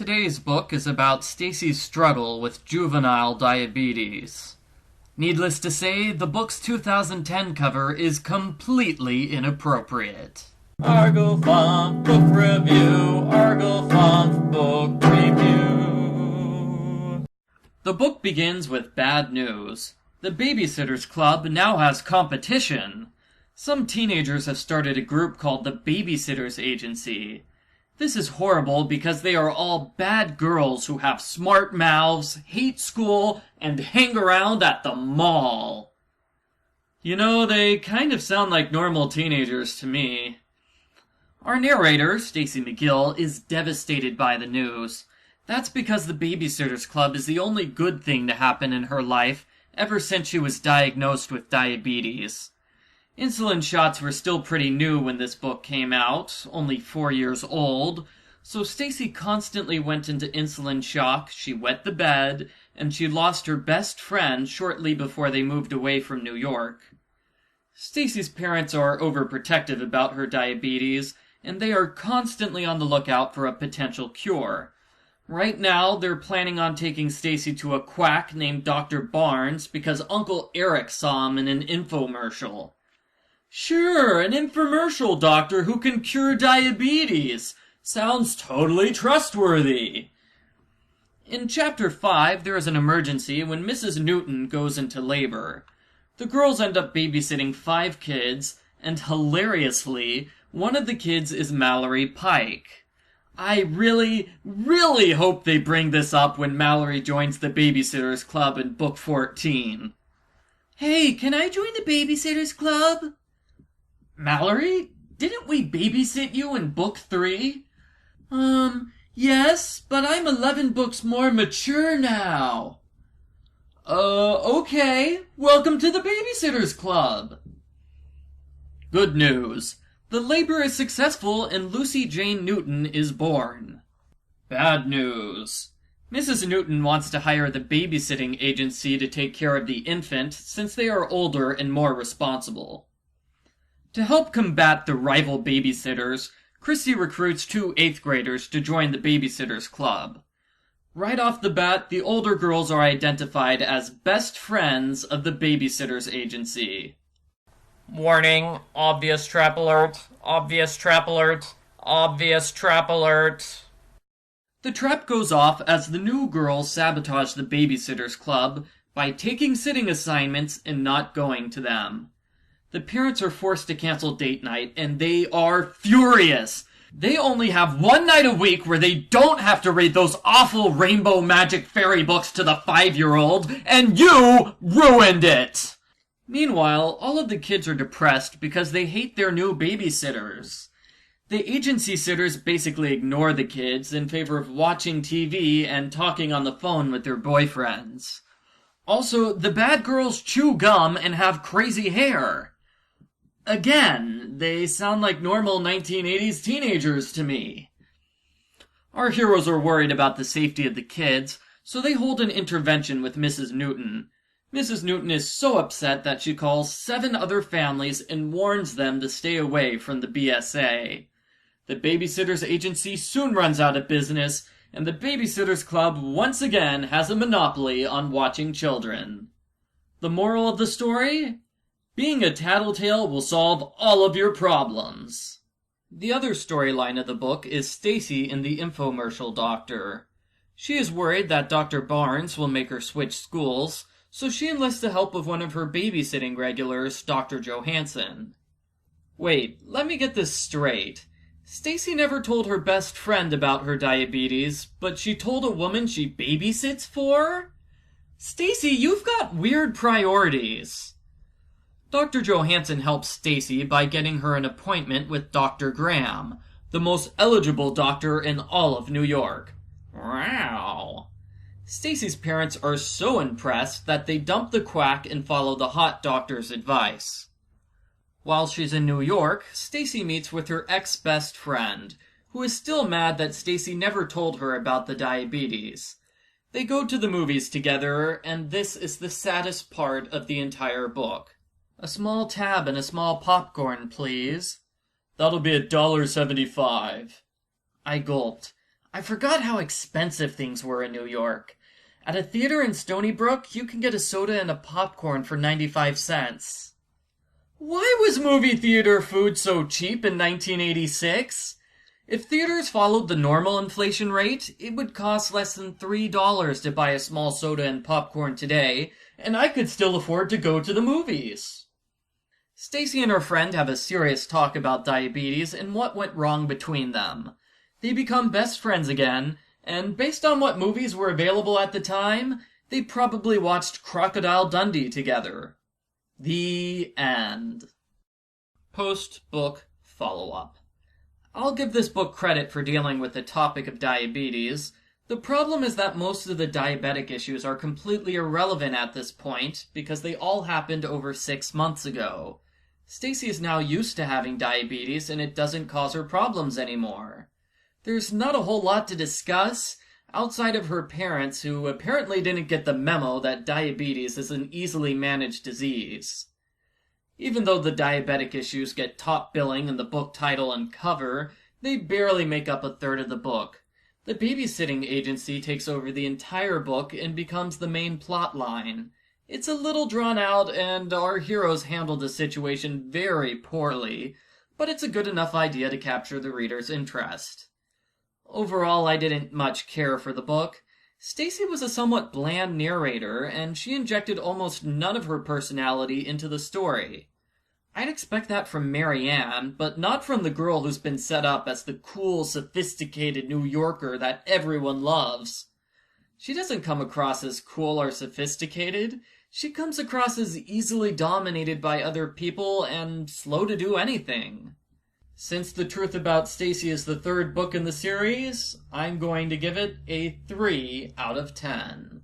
Today's book is about Stacey's struggle with juvenile diabetes. Needless to say, the book's 2010 cover is completely inappropriate. Argofunk Book Review, Argofunk Book Review. The book begins with bad news. The Babysitters Club now has competition. Some teenagers have started a group called the Babysitters Agency. This is horrible because they are all bad girls who have smart mouths, hate school, and hang around at the mall. You know, they kind of sound like normal teenagers to me. Our narrator, Stacey McGill, is devastated by the news. That's because the Babysitters Club is the only good thing to happen in her life ever since she was diagnosed with diabetes. Insulin shots were still pretty new when this book came out, only 4 years old, so Stacey constantly went into insulin shock, she wet the bed, and she lost her best friend shortly before they moved away from New York. Stacey's parents are overprotective about her diabetes, and they are constantly on the lookout for a potential cure. Right now, they're planning on taking Stacey to a quack named Dr. Barnes because Uncle Eric saw him in an infomercial. Sure, an infomercial doctor who can cure diabetes. Sounds totally trustworthy. In Chapter 5, there is an emergency when Mrs. Newton goes into labor. The girls end up babysitting 5 kids, and hilariously, one of the kids is Mallory Pike. I really hope they bring this up when Mallory joins the Babysitters Club in Book 14. Hey, can I join the Babysitters Club? Mallory, didn't we babysit you in Book 3? Yes, but I'm 11 books more mature now. Okay. Welcome to the Babysitters Club. Good news. The labor is successful and Lucy Jane Newton is born. Bad news. Mrs. Newton wants to hire the babysitting agency to take care of the infant since they are older and more responsible. To help combat the rival babysitters, Christy recruits 2 8th graders to join the Babysitters Club. Right off the bat, the older girls are identified as best friends of the Babysitters Agency. Warning, obvious trap alert, obvious trap alert, obvious trap alert. The trap goes off as the new girls sabotage the Babysitters Club by taking sitting assignments and not going to them. The parents are forced to cancel date night, and they are furious. They only have 1 night a week where they don't have to read those awful rainbow magic fairy books to the 5-year-old, and you ruined it! Meanwhile, all of the kids are depressed because they hate their new babysitters. The agency sitters basically ignore the kids in favor of watching TV and talking on the phone with their boyfriends. Also, the bad girls chew gum and have crazy hair. Again, they sound like normal 1980s teenagers to me. Our heroes are worried about the safety of the kids, so they hold an intervention with Mrs. Newton. Mrs. Newton is so upset that she calls 7 other families and warns them to stay away from the BSA. The Babysitters Agency soon runs out of business, and the Babysitters Club once again has a monopoly on watching children. The moral of the story? Being a tattletale will solve all of your problems. The other storyline of the book is Stacey and the infomercial doctor. She is worried that Dr. Barnes will make her switch schools, so she enlists the help of one of her babysitting regulars, Dr. Johansson. Wait, let me get this straight. Stacey never told her best friend about her diabetes, but she told a woman she babysits for? Stacey, you've got weird priorities. Dr. Johansson helps Stacey by getting her an appointment with Dr. Graham, the most eligible doctor in all of New York. Wow. Stacey's parents are so impressed that they dump the quack and follow the hot doctor's advice. While she's in New York, Stacey meets with her ex-best friend, who is still mad that Stacey never told her about the diabetes. They go to the movies together, and this is the saddest part of the entire book. A small tab and a small popcorn, please. That'll be $1.75. I gulped. I forgot how expensive things were in New York. At a theater in Stoneybrook, you can get a soda and a popcorn for 95 cents. Why was movie theater food so cheap in 1986? If theaters followed the normal inflation rate, it would cost less than $3 to buy a small soda and popcorn today, and I could still afford to go to the movies. Stacey and her friend have a serious talk about diabetes and what went wrong between them. They become best friends again, and based on what movies were available at the time, they probably watched Crocodile Dundee together. The end. Post-book follow-up. I'll give this book credit for dealing with the topic of diabetes. The problem is that most of the diabetic issues are completely irrelevant at this point because they all happened over 6 months ago. Stacey is now used to having diabetes and it doesn't cause her problems anymore. There's not a whole lot to discuss outside of her parents who apparently didn't get the memo that diabetes is an easily managed disease. Even though the diabetic issues get top billing in the book title and cover, they barely make up a third of the book. The babysitting agency takes over the entire book and becomes the main plot line. It's a little drawn out and our heroes handle the situation very poorly, but it's a good enough idea to capture the reader's interest. Overall, I didn't much care for the book. Stacey was a somewhat bland narrator, and she injected almost none of her personality into the story. I'd expect that from Mary Ann, but not from the girl who's been set up as the cool, sophisticated New Yorker that everyone loves. She doesn't come across as cool or sophisticated. She comes across as easily dominated by other people and slow to do anything. Since The Truth About Stacey is the third book in the series, I'm going to give it a 3 out of 10.